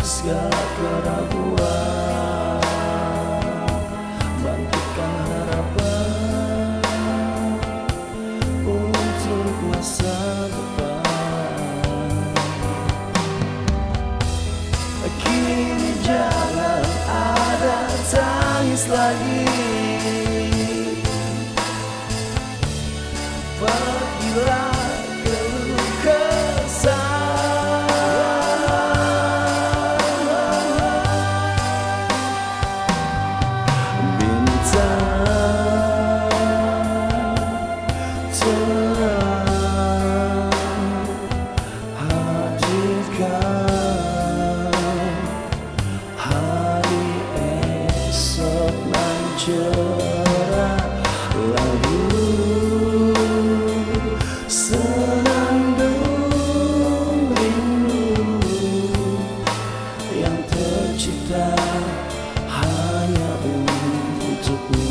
segala keraguan, bangkitkan harapan untuk masa depan. Kini jangan ada tangis lagi, pergilah keluh kesah. Bintang terang hadirkan hari esok nan cerah, lalu senandung rindu yang tercipta hanya untukmu.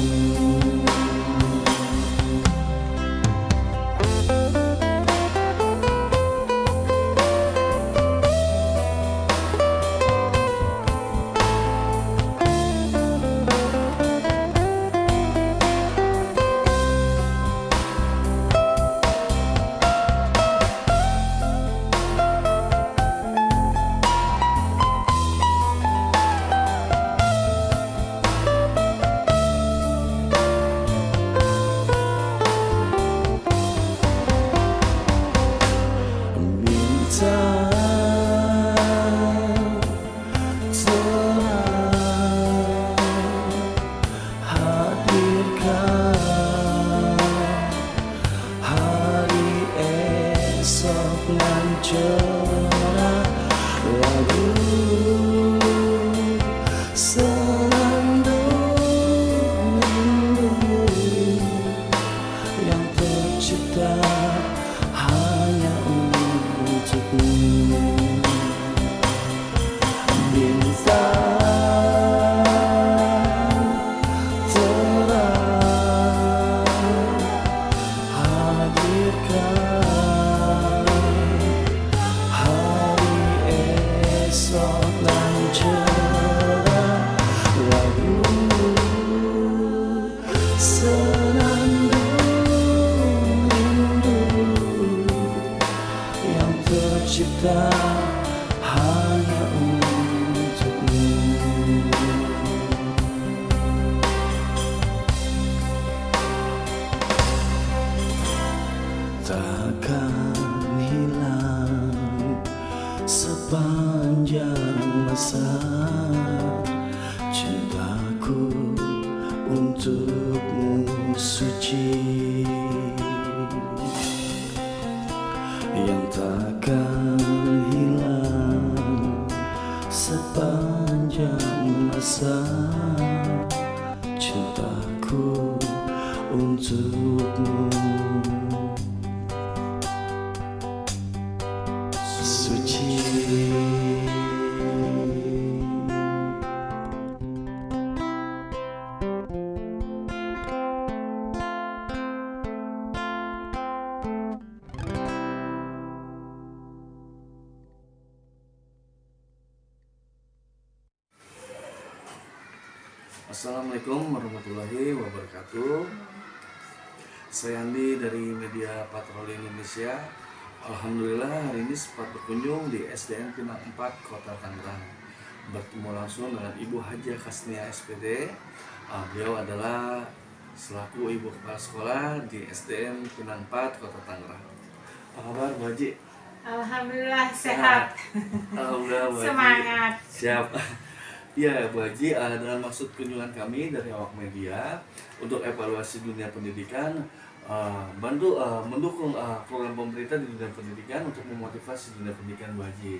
Bintang terang hadirkan hari esok nan cerah, lalu senandung rindu yang tercipta hanya untukmu. Bintang terang hadirkan hari esok nan cerah, lalu senandung rindu yang tercipta hanya untukmu. Takkan hilang sepanjang masa cintaku untukmu suci, yang takkan hilang sepanjang masa cintaku untukmu suci. Assalamualaikum warahmatullahi wabarakatuh. Saya Andi dari Media Patroli Indonesia. Alhamdulillah hari ini sempat berkunjung di SDN Pinang 4 Kota Tangerang. Bertemu langsung dengan Ibu Hajah Kasnia SPD. Beliau adalah selaku Ibu Kepala Sekolah di SDN Pinang 4 Kota Tangerang. Apa kabar Bu Haji? Alhamdulillah sehat. Alhamdulillah Bu Haji. Semangat. Siap. Ya Bu Haji, dalam maksud kunjungan kami dari awak media untuk evaluasi dunia pendidikan, mendukung program pemerintah di dunia pendidikan untuk memotivasi dunia pendidikan Bu Haji.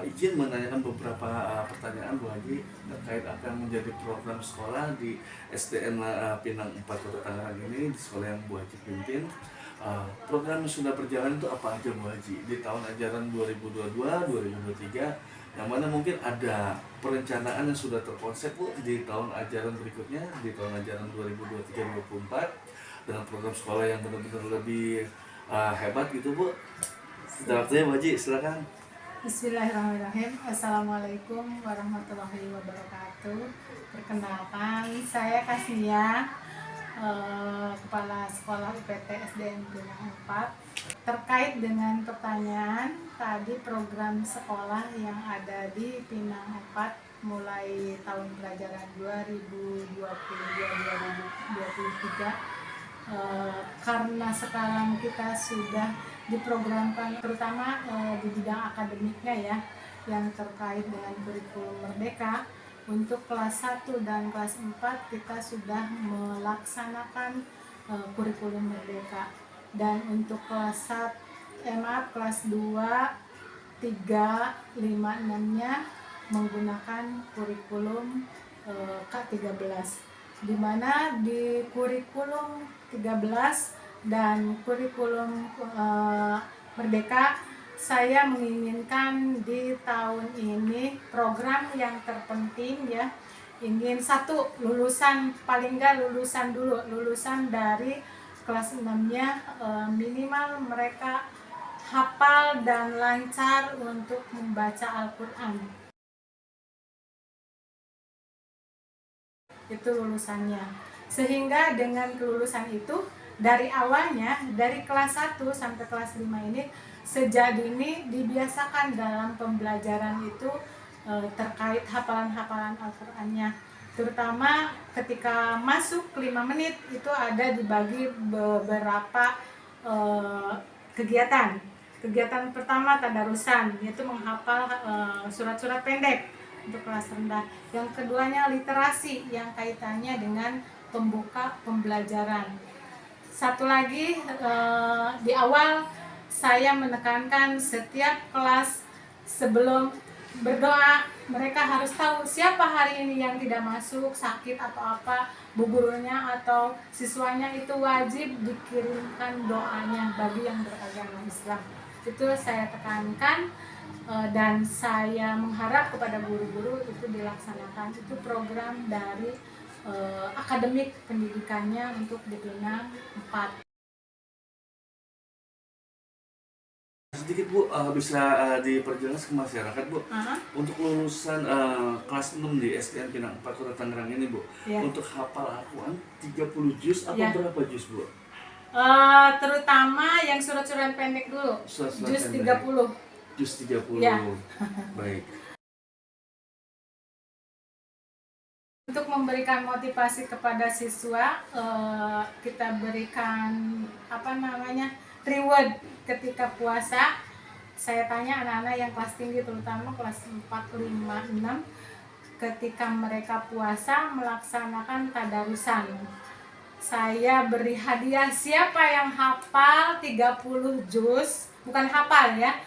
Izin menanyakan beberapa pertanyaan Bu Haji terkait apa yang menjadi program sekolah di SDN Pinang 4 Kota Tangerang ini, di sekolah yang Bu Haji pimpin. Program yang sudah berjalan itu apa aja Bu Haji di tahun ajaran 2022-2023, yang mana mungkin ada perencanaan yang sudah terkonsep Bu di tahun ajaran berikutnya, di tahun ajaran 2023-2024 dengan program sekolah yang benar-benar lebih hebat gitu Bu. Sudah waktunya Bu Haji, silakan. Bismillahirrahmanirrahim. Assalamualaikum warahmatullahi wabarakatuh. Perkenalkan, saya Kasnia, Kepala Sekolah UPT SDN Pinang 4. Terkait dengan pertanyaan tadi, program sekolah yang ada di Pinang 4 mulai tahun pelajaran 2022-2023, karena sekarang kita sudah diprogramkan terutama di bidang akademiknya ya, yang terkait dengan kurikulum merdeka. Untuk kelas 1 dan kelas 4 kita sudah melaksanakan kurikulum merdeka, dan untuk kelas 1, kelas 2, 3, 5, 6-nya menggunakan kurikulum K13, di mana di kurikulum 13 dan kurikulum merdeka, saya menginginkan di tahun ini program yang terpenting ya, ingin satu, lulusan, paling enggak lulusan dulu, lulusan dari kelas 6-nya minimal mereka hafal dan lancar untuk membaca Al-Quran. Itu lulusannya, sehingga dengan kelulusan itu dari awalnya, dari kelas 1 sampai kelas 5 ini sejak dini dibiasakan dalam pembelajaran itu terkait hafalan-hafalan Al-Qur'annya, terutama ketika masuk 5 menit itu ada dibagi beberapa kegiatan. Kegiatan pertama tadarusan, yaitu menghafal surat-surat pendek untuk kelas rendah. Yang keduanya literasi yang kaitannya dengan pembuka pembelajaran. Satu lagi, di awal saya menekankan setiap kelas sebelum berdoa mereka harus tahu siapa hari ini yang tidak masuk, sakit atau apa, bu gurunya atau siswanya itu wajib dikirimkan doanya bagi yang beragama Islam. Itu saya tekankan, dan saya mengharap kepada guru-guru itu dilaksanakan. Itu program dari akademik pendidikannya untuk di Pinang 4. Sedikit Bu, bisa diperjelas ke masyarakat Bu, untuk lulusan kelas 6 di SDN Pinang 4 Kota Tangerang ini Bu, Ya. untuk hafal Al-Quran 30 juz apa Ya. berapa juz Bu? Terutama yang surat-surat pendek dulu, Surat-surat juz pendek. 30. Juz 30. Ya. Baik. Untuk memberikan motivasi kepada siswa, kita berikan reward ketika puasa. Saya tanya anak-anak yang kelas tinggi, terutama kelas 4, 5, 6, ketika mereka puasa melaksanakan tadarusan, saya beri hadiah siapa yang hafal 30 juz, bukan hafal ya,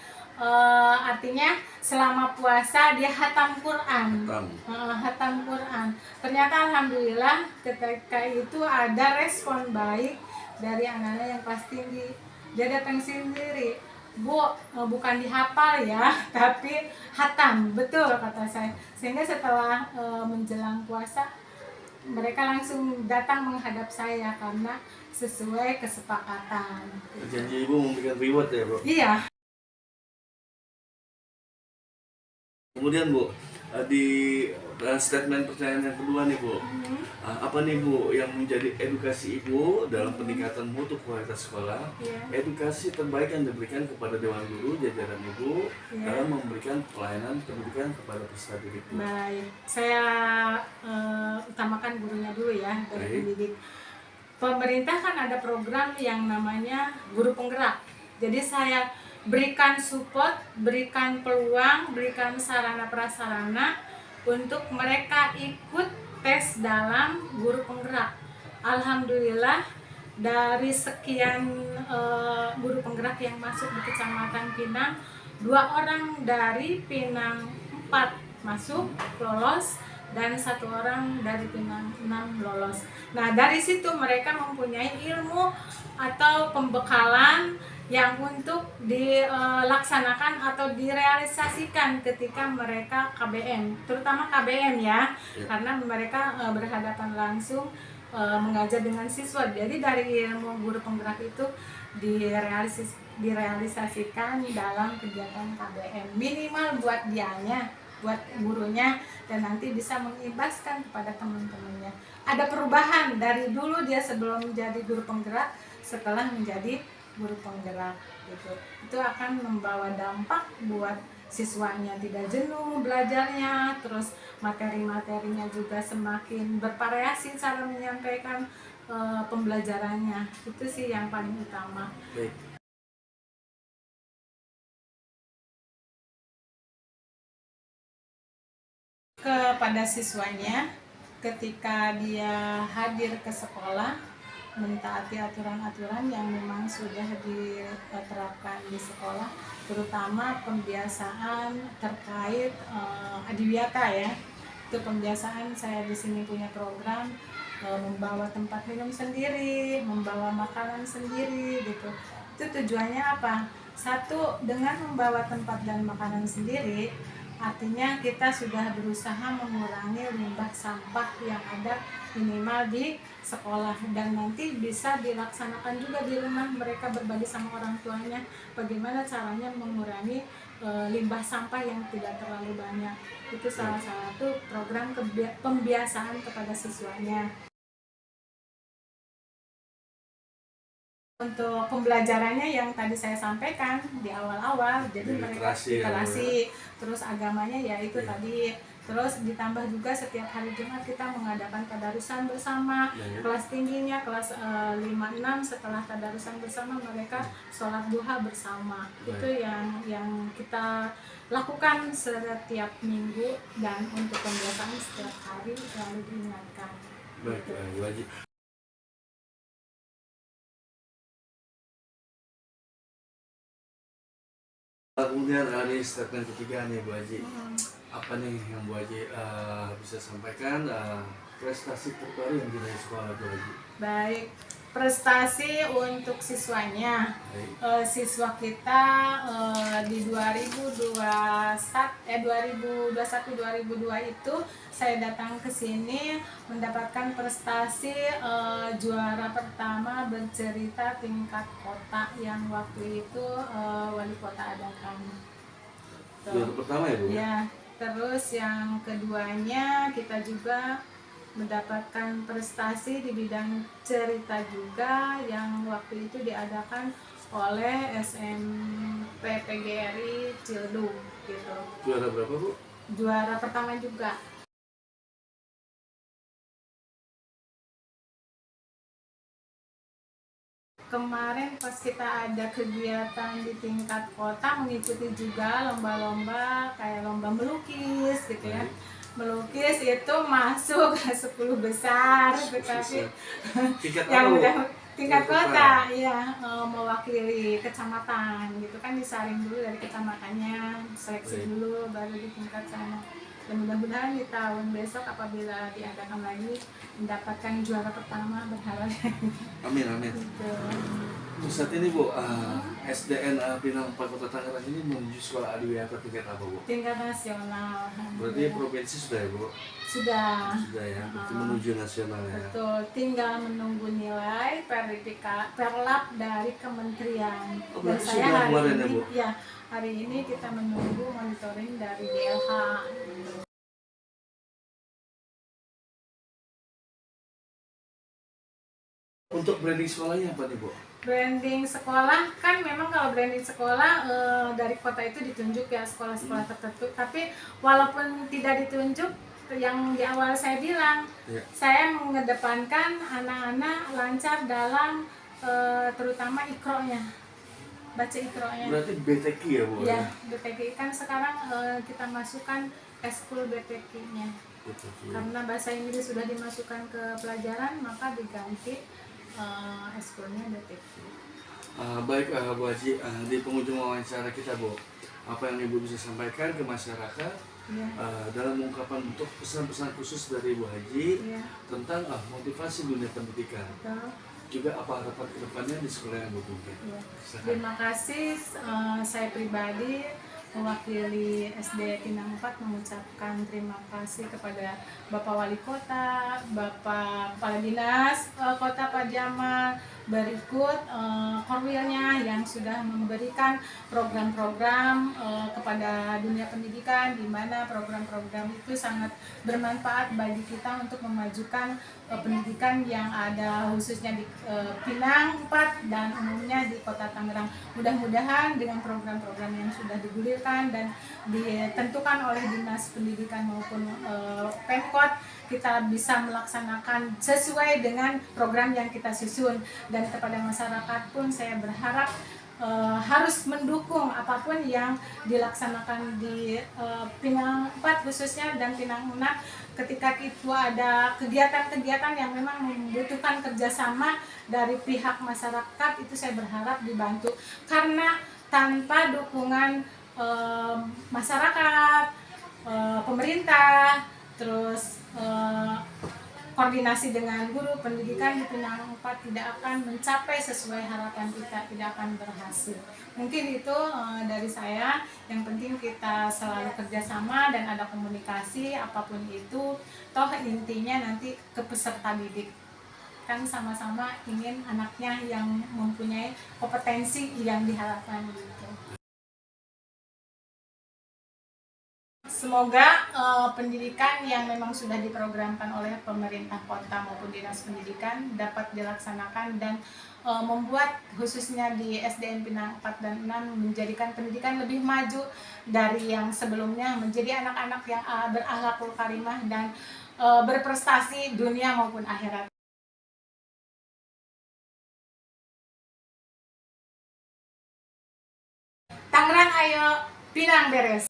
artinya selama puasa dia hatam Quran. Hatam Quran. Ternyata alhamdulillah ketika itu ada respon baik dari anak-anak yang kelas tinggi. Dia datang sendiri, Bu, bukan dihafal ya, tapi hatam. Betul kata saya. Sehingga setelah menjelang puasa mereka langsung datang menghadap saya karena sesuai kesepakatan. Janji Ibu memberikan reward ya Bu? Iya. Kemudian Bu, di statement pertanyaan yang kedua nih Bu, apa nih Bu yang menjadi edukasi Ibu dalam peningkatan mutu kualitas sekolah, edukasi terbaik yang diberikan kepada Dewan Guru jajaran Ibu dalam memberikan pelayanan pendidikan kepada peserta didik Bu? Baik, saya utamakan gurunya dulu ya, dari pendidik. Pemerintah kan ada program yang namanya guru penggerak. Jadi saya berikan support, berikan peluang, berikan sarana prasarana untuk mereka ikut tes dalam guru penggerak. Alhamdulillah dari sekian guru penggerak yang masuk di Kecamatan Pinang, 2 orang dari Pinang 4 masuk, lolos, dan 1 orang dari Pinang 6 lolos. Nah, dari situ mereka mempunyai ilmu atau pembekalan yang untuk dilaksanakan atau direalisasikan ketika mereka KBM, terutama KBM ya, karena mereka berhadapan langsung mengajar dengan siswa. Jadi dari ilmu guru penggerak itu direalisasikan dalam kegiatan KBM, minimal buat dianya, buat gurunya, dan nanti bisa mengibaskan kepada teman-temannya. Ada perubahan dari dulu dia sebelum menjadi guru penggerak, setelah menjadi guru penggerak gitu. Itu akan membawa dampak buat siswanya tidak jenuh belajarnya, terus materi-materinya juga semakin bervariasi cara menyampaikan pembelajarannya. Itu sih yang paling utama. Baik. Kepada siswanya, ketika dia hadir ke sekolah, mentaati aturan-aturan yang memang sudah diterapkan di sekolah, terutama pembiasaan terkait adiwiyata ya. Itu pembiasaan, saya di sini punya program membawa tempat minum sendiri, membawa makanan sendiri gitu. Itu tujuannya apa? Satu, dengan membawa tempat dan makanan sendiri, artinya kita sudah berusaha mengurangi limbah sampah yang ada minimal di sekolah, dan nanti bisa dilaksanakan juga di rumah. Mereka berbagi sama orang tuanya bagaimana caranya mengurangi limbah sampah yang tidak terlalu banyak. Itu salah satu program pembiasaan kepada siswanya. Untuk pembelajarannya yang tadi saya sampaikan di awal-awal, jadi mereka literasi, terus agamanya ya itu tadi, terus ditambah juga setiap hari Jumat kita mengadakan tadarusan bersama. Kelas tingginya kelas 5-6 setelah tadarusan bersama mereka sholat duha bersama. Itu yang kita lakukan setiap minggu, dan untuk pembiasaan setiap hari selalu diingatkan. Baik, wajib. Kemudian ada statement ketiga nih Bu Haji. Apa nih yang Bu Haji bisa sampaikan prestasi terbaru yang diraih sekolah Bu Haji? Baik, prestasi untuk siswanya. Siswa kita di 2021-2002 itu saya datang ke sini mendapatkan prestasi juara pertama bercerita tingkat kota yang waktu itu wali kota adakan. Juara pertama ya Bu? Ya, terus yang keduanya kita juga mendapatkan prestasi di bidang cerita juga yang waktu itu diadakan oleh SMP PGRI Cildung gitu. Juara berapa Bu? Juara pertama juga. Kemarin pas kita ada kegiatan di tingkat kota, mengikuti juga lomba-lomba kayak lomba melukis gitu ya. Melukis itu masuk ke 10 besar, tetapi yang udah tingkat kota ya, mewakili kecamatan gitu kan, disaring dulu dari kecamatannya, seleksi dulu baru di tingkat sana. Dan mudah-mudahan di tahun besok apabila diadakan lagi mendapatkan juara pertama, berharap. Amin, amin. Gitu. Saat ini Bu, SDN Pinang 4 Kota Tangerang ini menuju sekolah adiwiyata tingkat apa Bu? Tingkat nasional. Berarti provinsi sudah ya Bu? Sudah. Sudah ya, berarti menuju nasional ya. Betul, tinggal menunggu nilai perlap dari kementerian. Dan saya hari ini kita menunggu monitoring dari DLH. Untuk branding sekolahnya apa nih Bu? Branding sekolah kan memang kalau branding sekolah dari kota itu ditunjuk ya sekolah-sekolah tertentu. Tapi walaupun tidak ditunjuk, yang di awal saya bilang, saya mengedepankan anak-anak lancar dalam terutama ikronya, baca ikronya. Berarti BTQ ya Bu? Ya, BTQ kan sekarang kita masukkan eskul BTQ-nya. Karena bahasa Inggris sudah dimasukkan ke pelajaran, maka diganti eskulnya BTQ. Baik Bu Haji, di penghujung wawancara kita Bu, apa yang Ibu bisa sampaikan ke masyarakat dalam ungkapan untuk pesan-pesan khusus dari Ibu Haji tentang motivasi dunia pendidikan? Juga apa harapan kedepannya di sekolah yang Ibu pimpin? Terima kasih, saya pribadi mewakili SD Pinang 4 mengucapkan terima kasih kepada Bapak Wali Kota, Bapak Kepala Dinas Kota Pak Jamal, berikut Korwilnya yang sudah memberikan program-program kepada dunia pendidikan, di mana program-program itu sangat bermanfaat bagi kita untuk memajukan pendidikan yang ada khususnya di Pinang 4 dan umumnya di Kota Tangerang. Mudah-mudahan dengan program-program yang sudah digulirkan dan ditentukan oleh Dinas Pendidikan maupun Pemkot, kita bisa melaksanakan sesuai dengan program yang kita susun. Dan kepada masyarakat pun saya berharap harus mendukung apapun yang dilaksanakan di Pinang 4 khususnya dan Pinang 6. Ketika itu ada kegiatan-kegiatan yang memang membutuhkan kerjasama dari pihak masyarakat, itu saya berharap dibantu, karena tanpa dukungan masyarakat, pemerintah, terus koordinasi dengan guru pendidikan di Pinang 4 tidak akan mencapai sesuai harapan kita, tidak akan berhasil. Mungkin itu dari saya. Yang penting kita selalu kerjasama dan ada komunikasi apapun itu. Toh intinya nanti ke peserta didik, kan sama-sama ingin anaknya yang mempunyai kompetensi yang diharapkan gitu. Semoga pendidikan yang memang sudah diprogramkan oleh pemerintah kota maupun dinas pendidikan dapat dilaksanakan dan membuat khususnya di SDN Pinang 4 dan 6 menjadikan pendidikan lebih maju dari yang sebelumnya, menjadi anak-anak yang berakhlakul karimah dan berprestasi dunia maupun akhirat. Tangerang ayo, Pinang beres.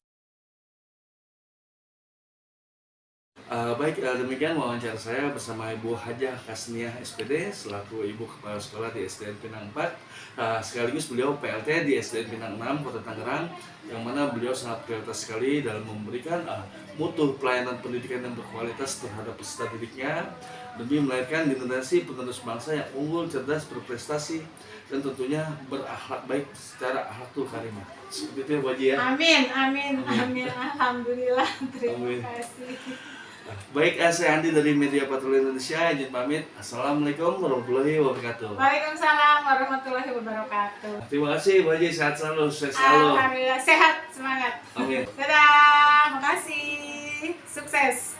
Baik, demikian wawancara saya bersama Ibu Hajah Kasniah SPD selaku Ibu Kepala Sekolah di SDN Pinang 4, sekaligus beliau PLT di SDN Pinang 6 Kota Tangerang, yang mana beliau sangat prioritas sekali dalam memberikan mutu pelayanan pendidikan yang berkualitas terhadap peserta didiknya demi melahirkan generasi penerus bangsa yang unggul, cerdas, berprestasi, dan tentunya berakhlak baik secara akhlakul karimah. Seperti itu ya Bu Haji ya. Amin, amin, amin. Alhamdulillah, terima kasih. Baik, saya Andi dari Media Patroli Indonesia, izin pamit. Assalamualaikum warahmatullahi wabarakatuh. Waalaikumsalam warahmatullahi wabarakatuh. Terima kasih Bu Haji, sehat selalu, sukses selalu. Alhamdulillah, sehat, semangat. Amin. Dadah, makasih, sukses.